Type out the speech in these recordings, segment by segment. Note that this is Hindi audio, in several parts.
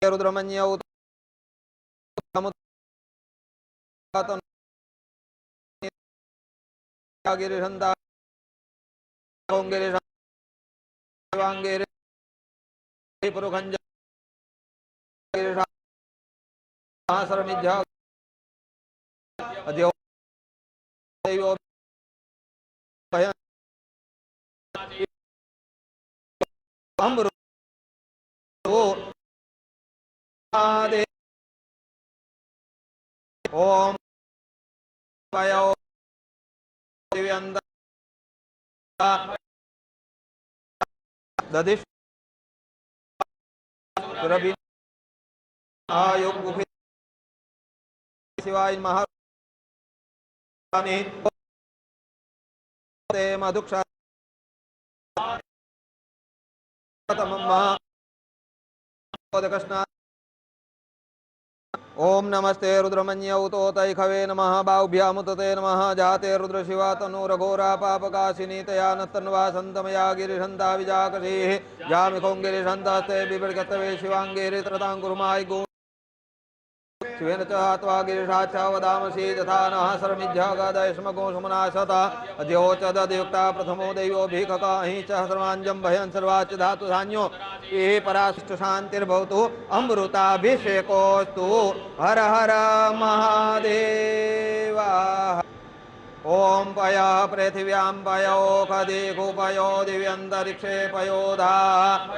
रुद्रमन्यौ गिरिशन्ता गिरिशांगेरे पुरुखंज गिरिशासरमिज्झा अद्यो दैवो भयं अमृतो आदे ओम पयो दिव्यंदा ददिश रवि आयोग गुफे शिवाय महारानी ते मधुक्षा तमम्मा कृष्ण ओम नमस्ते रुद्रमन्यौ तोतैखवे नमः बाहुभ्यामुतते नमः जाते रुद्रशिवा तनूरघोरा पापकाशिनी तया नत्तन्वा सन्तमया गिरिशन्ता विजाकशीः जामिखों गिरिशन्तास्ते बिभृगतवे शिवाङ्गेरि त्रताङ्कुर्माय गो शिवेन च हत्वा गिरिशाच्छा वदामसि यथा नः शरमिज्झागादयस्मगो सुमनाशता अद्योचदयुक्ता प्रथमो दैवो भीखकाहि च सर्वाञ्जं भयं सर्वाच्च धातु धान्यो ये पराशिष्ट शान्तिर्भवतु अमृताभिषेकोस्तु हर हर महादेवा ओम पया पृथिव्यां पयो खदेघो पयो दिव्यन्तरिक्षे पयोधा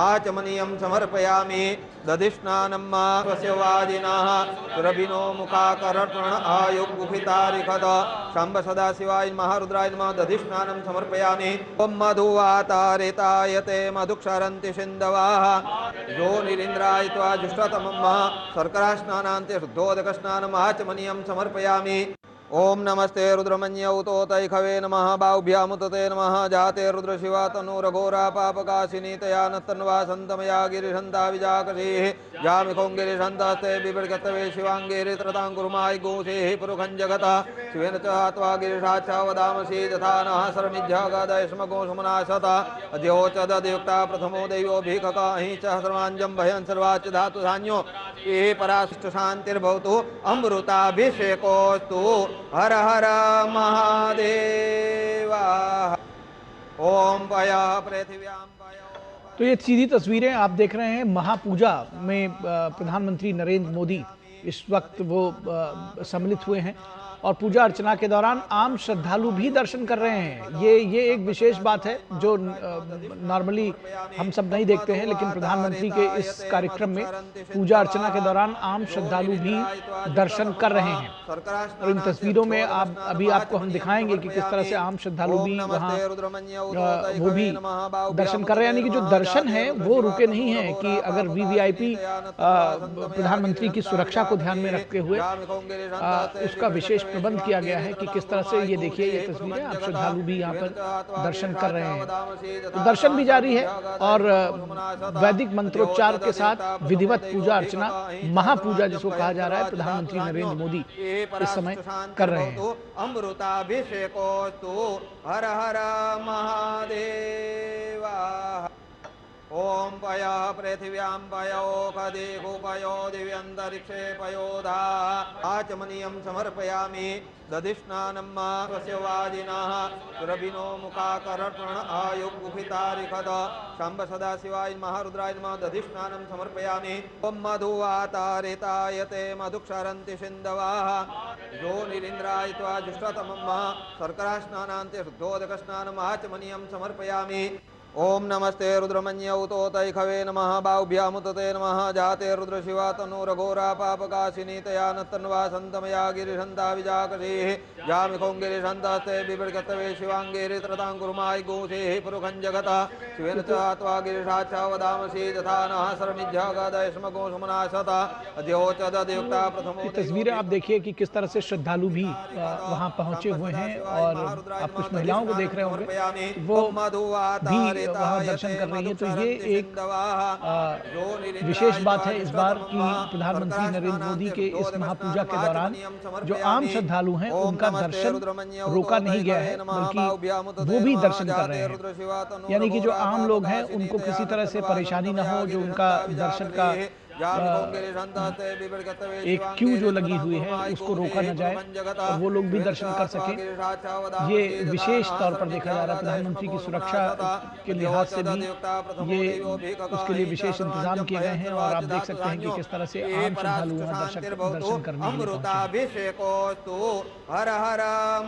आचमनीयं समर्पयामि दधिस्नानं स्वस्य वाजिनः सुरभिनो मुखाकर्पण आयुगुफितारिखत शम्भ सदाशिवाय महारुद्राय नमः दधिस्नानं समर्पयामि ओम मधुवातारितायते मधुक्षरन्ति सिन्धवः यो निरीन्द्राय त्वा जुष्टतमं शर्करास्नानान्ते शुद्धोदकस्नानम् आचमनीयं समर्पयामि ओम नमस्ते रुद्रमन्यौ तोतैखवे नमः बाहुभ्यामुतते नमः जाते रुद्रशिवा तनूरघोरा पापकाशिनी तया नत्तन्वा सन्तमया गिरिशन्ता विजाकशीः जामिखों गिरिशन्तास्ते बिभृगतवे शिवाङ्गेरि त्रताङ्कुर्माय गोसेः पुरुखं जगतः शिवेन च हत्वा गिरिशाच्छा वदामसि यथा नः शरमिज्झागादयस्मगो सुमनाशता अद्योचदयुक्ता प्रथमो दैवो भीखकाहि च सर्वाञ्जं भयं सर्वाच्च धातु धान्यो ये पराशिष्ट शान्तिर्भवतु अमृताभिषेकोस्तु हर हर महादेवा ओम पया पृथिव्यां पयो। तो ये सीधी तस्वीरें आप देख रहे हैं महापूजा में प्रधानमंत्री नरेंद्र मोदी इस वक्त वो सम्मिलित हुए हैं और पूजा अर्चना के दौरान आम श्रद्धालु भी दर्शन कर रहे हैं। ये एक विशेष बात है जो नॉर्मली हम सब नहीं देखते हैं, लेकिन प्रधानमंत्री के इस कार्यक्रम में पूजा अर्चना के दौरान आम श्रद्धालु भी दर्शन कर रहे हैं। और इन तस्वीरों में अभी आपको हम दिखाएंगे कि किस तरह से आम श्रद्धालु भी वहाँ वो भी दर्शन कर रहे हैं। यानी कि जो दर्शन है वो रुके नहीं है कि अगर वीवीआईपी प्रधानमंत्री की सुरक्षा को ध्यान में रखते हुए उसका विशेष प्रबंध किया गया है कि किस तरह से ये देखिए ये तस्वीरें आप श्रद्धालु भी यहाँ पर दर्शन कर रहे हैं। तो दर्शन भी जारी है और वैदिक मंत्रोच्चार के साथ विधिवत पूजा अर्चना महापूजा जिसको कहा जा रहा है प्रधानमंत्री नरेंद्र मोदी इस समय कर रहे हैं। अमृताभिषेकोस्तु हर हर महादेवा ओम पया पृथिव्यां पयो खदेघो पयो दिव्यन्तरिक्षे पयोधा आचमनीयं समर्पयामि दधिस्नानं स्वस्य वाजिनः सुरभिनो मुखाकर्पण आयुगुफितारिखत शम्भ सदाशिवाय महारुद्राय नमः दधिस्नानं समर्पयामि ओम मधुवातारितायते मधुक्षरन्ति सिन्धवः यो निरीन्द्राय त्वा जुष्टतमं शर्करास्नानान्ते शुद्धोदकस्नानम् आचमनीयं समर्पयामि ओम नमस्ते रुद्रमन्यौ तोतैखवे नमः बाहुभ्यामुतते नमः जाते रुद्रशिवा तनूरघोरा पापकाशिनी तया नत्तन्वा सन्तमया गिरिशन्ता विजाकशीः जामिखों गिरिशन्तास्ते बिभृगतवे शिवाङ्गेरि त्रताङ्कुर्माय गोसेः पुरुखं जगतः शिवेन च हत्वा गिरिशाच्छा वदामसि यथा नः शरमिज्झागादयस्मगो सुमनाशता अद्योचदयुक्ता प्रथमो। तस्वीरें आप देखिए कि किस तरह से श्रद्धालु भी वहाँ पहुँचे हुए हैं और आप कुछ महिलाओं को देख रहे होंगे वो भी वहाँ दर्शन कर रही हैं। तो ये एक विशेष बात है इस बार की प्रधानमंत्री नरेंद्र मोदी के इस महापूजा के दौरान जो आम श्रद्धालु हैं उनका दर्शन रोका नहीं गया है, बल्कि वो भी दर्शन कर रहे हैं। यानी कि जो आम लोग हैं उनको किसी तरह से परेशानी ना हो, जो उनका दर्शन का एक क्यू जो लगी हुई है उसको रोका न जाए और वो लोग भी दर्शन कर सकें। ये विशेष तौर पर देखा जा रहा है। प्रधानमंत्री की सुरक्षा के लिहाज से भी ये उसके लिए विशेष इंतजाम किए गए हैं और आप देख सकते हैं कि किस तरह से आम श्रद्धालु दर्शन करने के लिए पहुंचे। हर हर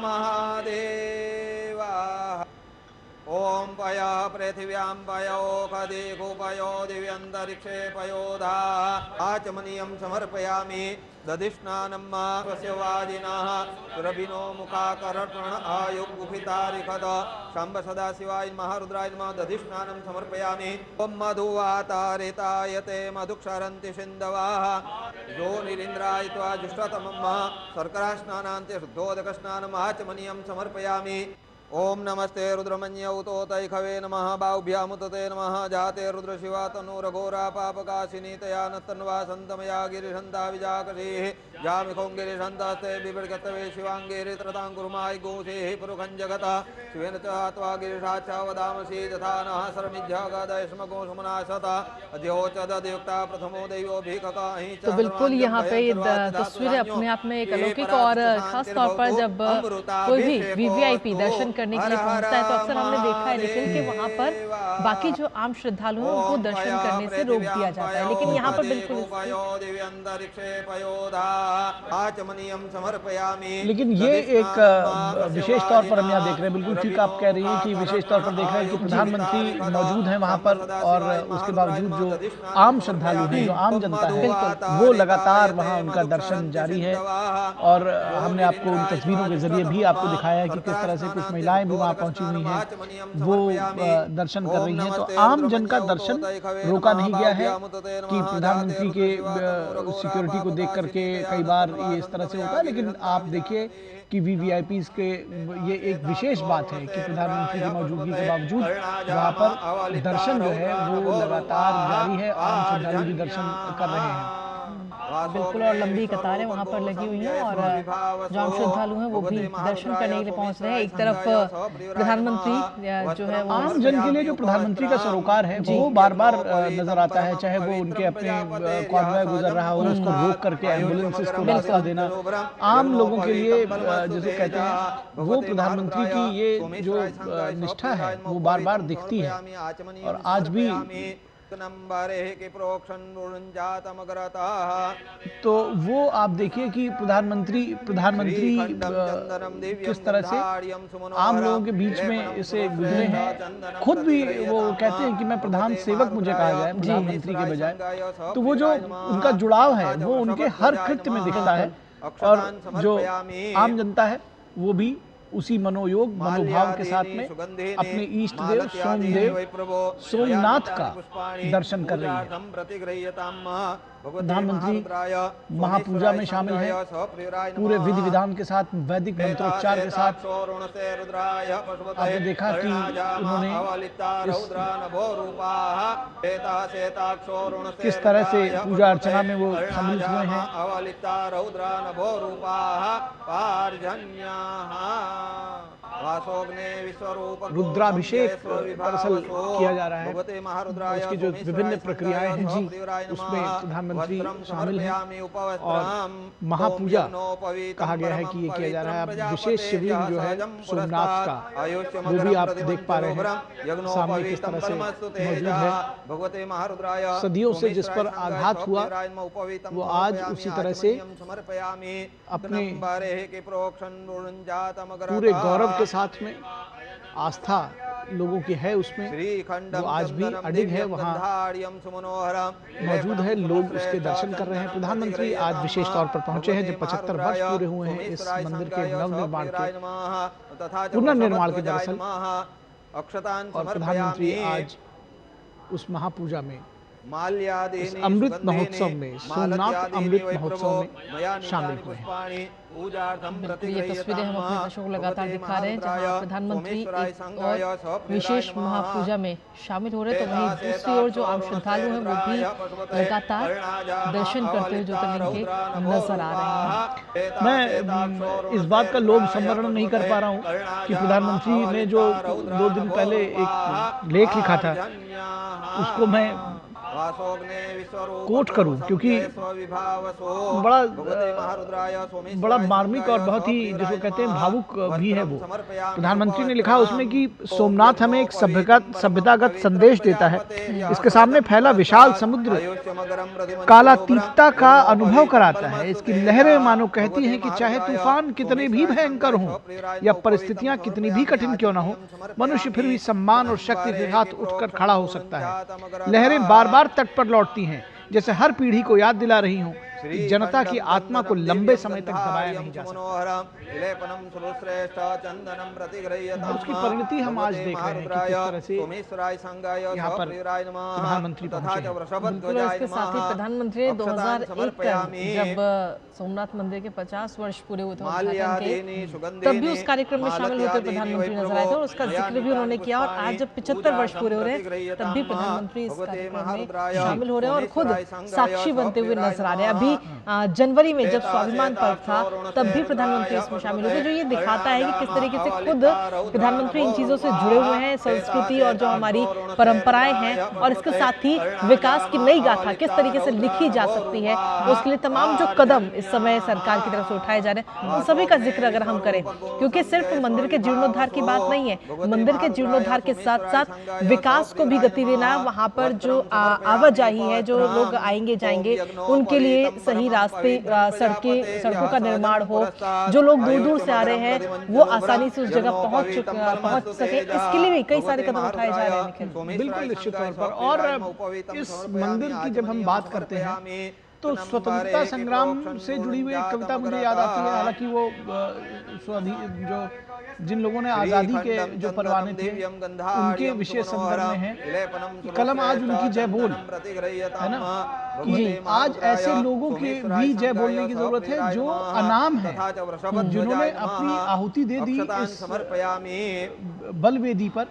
महादेव। ओम पय पृथिव्यां पयोखदिगु पयो दिव्यन्तरिक्षे पयोधा आचमनीयं समर्पयामि। दधिष्णानं स्वस्य वाजिनः सुरभिनो मुखाकर्षण आयुगुफितारिखद शम्भ सदाशिवाय नमः रुद्राय नमः। दधिष्णानं समर्पयामि। ओम मधुवातारितायते मधुक्षरन्ति सिन्धवः योनिरिन्द्राय त्वा जुष्टतमं शर्करास्नानान्ते शुद्धोदकस्नानम् आचमनीयं समर्पयामि। ओम नमस्ते रुद्रमन्यौतोतैखवे नमः बाहुभ्यामुतते नमः। जाते रुद्रशिवा तनूरघोरा पापकाशिनी तया नत्तन्वा सन्तमया गिरिशन्ता विजाकशीः जामिखों गिरिशन्तास्ते बिभृगतवे शिवाङ्गेरित्रतां कुर्माय गोषेः पुरुखं जगतः शिवेन च त्वा गिरिशाच्छा वदामसि यथा नः शर्मिज्झगदयस्मगोषमनाशता अद्योचदयुक्ता प्रथमो दैवोऽभिककाहि। तो बिल्कुल यहाँ पे तस्वीरें अपने आप में एक अलौकिक और खास तौर पर जब कोई भी वीवीआईपी दर्शन करने के लिए पहुंचता है तो अक्सर हमने देखा है लेकिन कि वहां पर बाकी जो आम श्रद्धालु हैं उनको दर्शन करने से रोक दिया जाता है, लेकिन यहाँ पर बिल्कुल लेकिन ये एक विशेष तौर पर हम यहाँ देख रहे हैं। बिल्कुल ठीक आप कह रही हैं कि विशेष तौर पर देख रहे हैं कि प्रधानमंत्री मौजूद हैं वहाँ पर और उसके बावजूद जो आम श्रद्धालु हैं, जो आम जनता है, वो लगातार वहाँ उनका दर्शन जारी है। और हमने आपको उन तस्वीरों के जरिए भी आपको दिखाया है कि किस तरह से कुछ महिलाएं भी वहाँ पहुंची हुई हैं, वो दर्शन कर रही हैं। तो आम जन का दर्शन रोका नहीं गया है कि प्रधानमंत्री के सिक्योरिटी को देख करके कई बार ये इस तरह से होता है, लेकिन आप देखिए कि वीवीआईपीज़ के ये एक विशेष बात है कि प्रधानमंत्री की मौजूदगी के बावजूद वहाँ पर दर्शन जो है वो लगातार जारी है। आम श्रद्धालु भी दर्शन कर रहे हैं। बिल्कुल, और लंबी कतारें वहाँ पर लगी हुई हैं और जो आम श्रद्धालु हैं वो भी दर्शन करने के लिए पहुँच रहे हैं। एक तरफ प्रधानमंत्री जो है आम जन के लिए जो प्रधानमंत्री का सरोकार है वो बार बार नजर आता है, चाहे वो उनके अपने कॉन्वॉय गुजर रहा हो उसको रोक करके एम्बुलेंसेस को रास्ता देना। आम लोगों के लिए जैसे कहते हैं वो प्रधानमंत्री की ये जो निष्ठा है वो बार बार दिखती है। और आज भी तो वो आप देखिए कि प्रधानमंत्री किस तरह से आम लोगों के बीच में इसे गुजरे हैं। खुद भी वो कहते हैं कि मैं प्रधान सेवक मुझे कहा जाए प्रधानमंत्री के बजाय। तो वो जो उनका जुड़ाव है वो उनके हर कृत्य में दिखता है और जो आम जनता है वो भी उसी मनोभाव के साथ में अपने इष्ट देव सोमनाथ का दर्शन कर रही है। प्रधानमंत्री महापूजा में शामिल है पूरे विधि विधान के साथ, वैदिक मंत्रोच्चार के साथ। आपने देखा कि उन्होंने किस तरह से पूजा अर्चना में वो सम्मिलित हुए हैं। रुद्राभिषेक दरअसल किया जा रहा है। उसकी जो विभिन्न प्रक्रियाएं हैं जी उसमें प्रधानमंत्री शामिल हैं और महापूजा कहा गया है कि ये किया जा रहा है। अब विशेष शिवलिंग जो है सोमनाथ का वो भी आप देख पा रहे हैं सामने किस तरह से मौजूद है। सदियों से जिस पर आघात हुआ वो आज उसी तरह से अपने पूरे गौरव के साथ में आस्था लोगों की है उसमें, वो आज भी अडिग है, वहाँ मौजूद है, लोग उसके दर्शन कर रहे हैं। प्रधानमंत्री आज विशेष तौर पर पहुंचे हैं जब 75 वर्ष पूरे हुए हैं इस मंदिर के नवनिर्माण के, पुनर्निर्माण के दरअसल। और प्रधानमंत्री आज उस महापूजा में इस अमृत महोत्सव में, सोमनाथ अमृत महोत्सव में शामिल हुए हैं। बिल्कुल, ये तस्वीरें हम अपने दर्शकों को लगातार दिखा रहे हैं, जहां प्रधानमंत्री एक और विशेष महापूजा में शामिल हो रहे हैं, तो वहीं दूसरी ओर जो आम श्रद्धालु हैं वो भी लगातार दर्शन करते हुए ज्योतिर्लिंग के नजर आ रहे हैं। मैं इस बात का लोभ संवरण नहीं कर पा रहा हूँ कि प्रधानमंत्री ने जो 2 दिन पहले एक लेख लिखा था उसको मैं कोट करूं, क्योंकि बड़ा मार्मिक और बहुत ही जिसको कहते हैं भावुक भी है वो। प्रधानमंत्री ने लिखा उसमें कि सोमनाथ हमें एक सभ्यतागत संदेश देता है। इसके सामने फैला विशाल समुद्र कालातीतता का अनुभव कराता है। इसकी लहरें मानो कहती हैं कि चाहे तूफान कितने भी भयंकर हों या परिस्थितियां कितनी भी कठिन क्यों न हो, मनुष्य फिर भी सम्मान और शक्ति के साथ उठकर खड़ा हो सकता है। लहरें बार बार तट पर लौटती हैं, जैसे हर पीढ़ी को याद दिला रही हूं कि जनता की आत्मा को लंबे समय तक दबाया नहीं जा सकता। उसकी परिणति हम आज देख रहे हैं कि किस तरह से यहाँ पर प्रधानमंत्री पहुंचे हैं। बिल्कुल, इसके साथ ही प्रधानमंत्री ने 2001 जब सोमनाथ मंदिर के 50 वर्ष पूरे हुए थे उद्घाटन के, तब भी उस कार्यक्रम में शामिल होकर प्रधानमंत्री नजर आए थे और उसका जिक्र भी उन्होंने किया। और आज जब 75 वर्ष पूरे हो रहे हैं तब भी प्रधानमंत्री इस कार्यक्रम में शामिल हो रहे हैं और खुद साक्षी बनते हुए नजर आ रहे हैं। अभी जनवरी में जब स्वाभिमान पर्व था तब भी प्रधानमंत्री इसमें शामिल हुए, जो ये दिखाता है कि किस तरीके से खुद प्रधानमंत्री इन चीजों से जुड़े हुए हैं, संस्कृति और जो हमारी परंपराएं हैं, और इसके साथ ही विकास की नई गाथा किस तरीके से लिखी जा सकती है, उसके लिए तमाम जो कदम इस समय सरकार की तरफ से उठाए जा रहे हैं उन सभी का जिक्र अगर हम करें, क्योंकि सिर्फ मंदिर के जीर्णोद्धार की बात नहीं है, मंदिर के जीर्णोद्धार के साथ साथ विकास को भी गति देना, वहां पर जो आवाजाही है, जो लोग आएंगे जाएंगे उनके लिए सही रास्ते, सड़कों का निर्माण हो, जो लोग दूर दूर से आ रहे हैं वो आसानी से उस जगह पहुंच सके, इसके लिए भी कई सारे कदम उठाए जा रहे हैं निखिल। बिल्कुल, निश्चित तौर पर। और इस मंदिर की जब हम बात करते हैं तो स्वतंत्रता संग्राम से जुड़ी हुई एक कविता मुझे याद आती है। हालांकि वो जो जिन लोगों ने आज़ादी के जो परवाने थे उनके विशेष संदर्भ में है। कलम आज उनकी जय बोल, है ना जी। आज ऐसे लोगों के भी जय बोलने की जरूरत है जो अनाम है, जिन्होंने अपनी आहुति दे दी इस बलवेदी पर।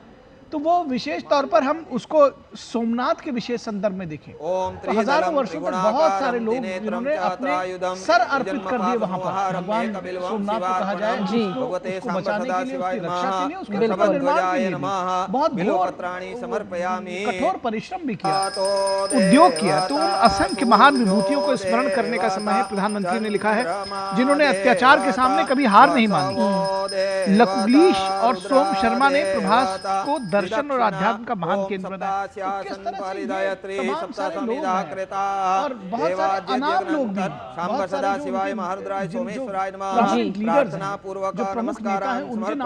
तो वो विशेष तौर पर हम उसको सोमनाथ के विशेष संदर्भ में देखें तो हजारों वर्षों तक बहुत सारे लोग जिन्होंने अपने सर अर्पित कर दिए वहां पर भगवान सोमनाथ को कहा जाए जी, उसको बचाने के लिए, उसकी रक्षा के लिए, उसके निर्माण के लिए बहुत कठोर परिश्रम भी किया, उद्योग किया। तो उन असंख्य महान विभूतियों को स्मरण करने का समय है। प्रधानमंत्री ने लिखा है जिन्होंने अत्याचार के सामने कभी हार नहीं मानी। लकुलीश और सोम शर्मा ने प्रभास को दर्शन और अध्यात्म का महान केंद्र बनाया। किस तरह से तमाम सारे लोग हैं और बहुत सारे अनाम लोग भी, बहुत सारे जो लीडर्स, जो प्रमुख नेता हैं, उनके नाम